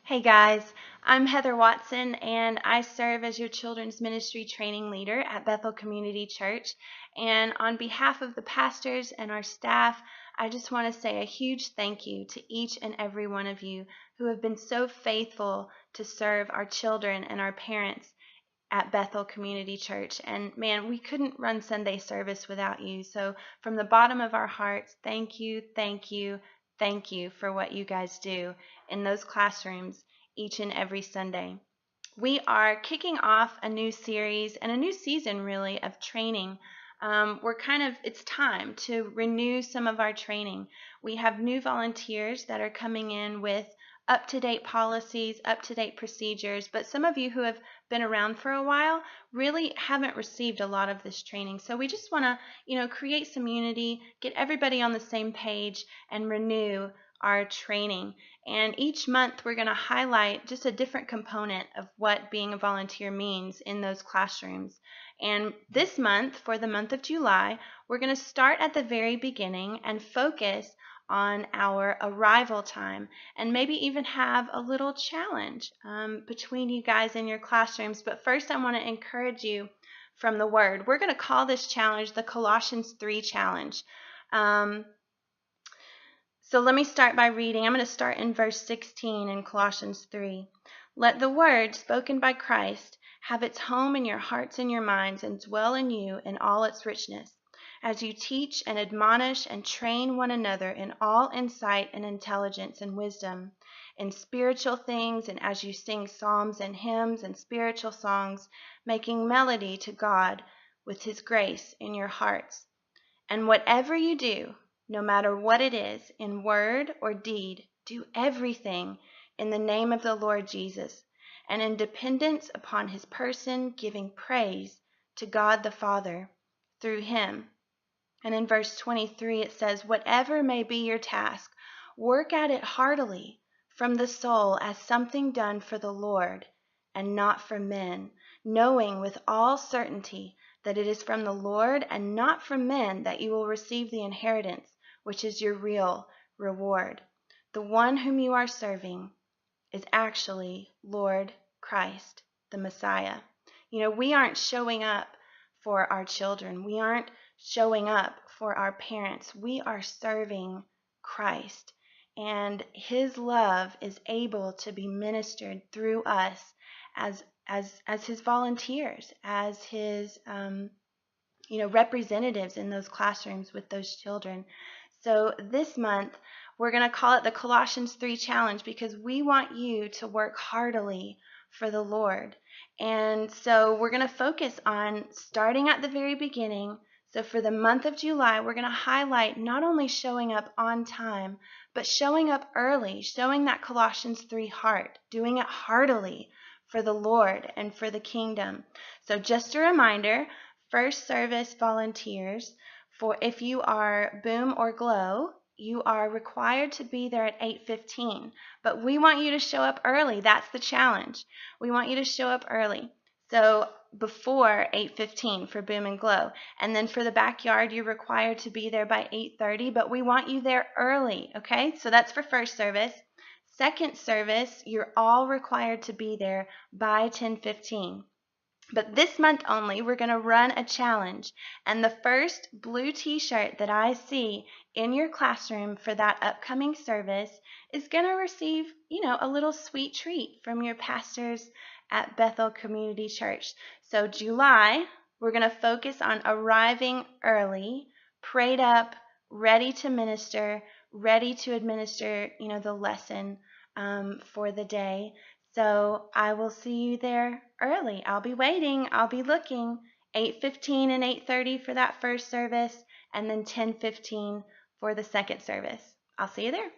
Hey guys, I'm Heather Watson and I serve as your children's ministry training leader at Bethel Community Church. And on behalf of the pastors and our staff, I just want to say a huge thank you to each and every one of you who have been so faithful to serve our children and our parents at Bethel Community Church. And man, we couldn't run Sunday service without you. So from the bottom of our hearts, thank you, thank you, thank you for what you guys do in those classrooms each and every Sunday. We are kicking off a new series and a new season, really, of training. It's time to renew some of our training. We have new volunteers that are coming in with up-to-date policies, up-to-date procedures, but some of you who have been around for a while really haven't received a lot of this training. So we just want to, create some unity, get everybody on the same page, and renew our training. And each month we're going to highlight just a different component of what being a volunteer means in those classrooms. And this month, for the month of July, we're going to start at the very beginning and focus on our arrival time and maybe even have a little challenge between you guys in your classrooms. But first, I want to encourage you from the Word. We're going to call this challenge the Colossians 3 challenge. So let me start by reading. I'm going to start in verse 16 in Colossians 3. Let the word spoken by Christ have its home in your hearts and your minds and dwell in you in all its richness, as you teach and admonish and train one another in all insight and intelligence and wisdom, in spiritual things, and as you sing psalms and hymns and spiritual songs, making melody to God with his grace in your hearts. And whatever you do, no matter what it is, in word or deed, do everything in the name of the Lord Jesus, and in dependence upon his person, giving praise to God the Father through him. And in verse 23 it says, whatever may be your task, work at it heartily from the soul as something done for the Lord and not for men, knowing with all certainty that it is from the Lord and not from men that you will receive the inheritance, which is your real reward. The one whom you are serving is actually Lord Christ, the Messiah. We aren't showing up for our children. We aren't showing up for our parents. We are serving Christ, and his love is able to be ministered through us as his volunteers, as his representatives in those classrooms with those children. So this month we're going to call it the Colossians 3 challenge because we want you to work heartily for the Lord. And so we're going to focus on starting at the very beginning. So for the month of July, we're going to highlight not only showing up on time, but showing up early, showing that Colossians 3 heart, doing it heartily for the Lord and for the kingdom. So just a reminder, first service volunteers, for if you are Boom or Glow, you are required to be there at 8:15. But we want you to show up early. That's the challenge. We want you to show up early. So before 8:15 for Boom and Glow. And then for the backyard, you're required to be there by 8:30, but we want you there early, okay? So that's for first service. Second service, you're all required to be there by 10:15. But this month only, we're going to run a challenge. And the first blue t-shirt that I see in your classroom for that upcoming service is going to receive, a little sweet treat from your pastors at Bethel Community Church. So July, we're going to focus on arriving early, prayed up, ready to minister, ready to administer, the lesson for the day. So I will see you there early. I'll be waiting. I'll be looking. 8:15 and 8:30 for that first service, and then 10:15 for the second service. I'll see you there.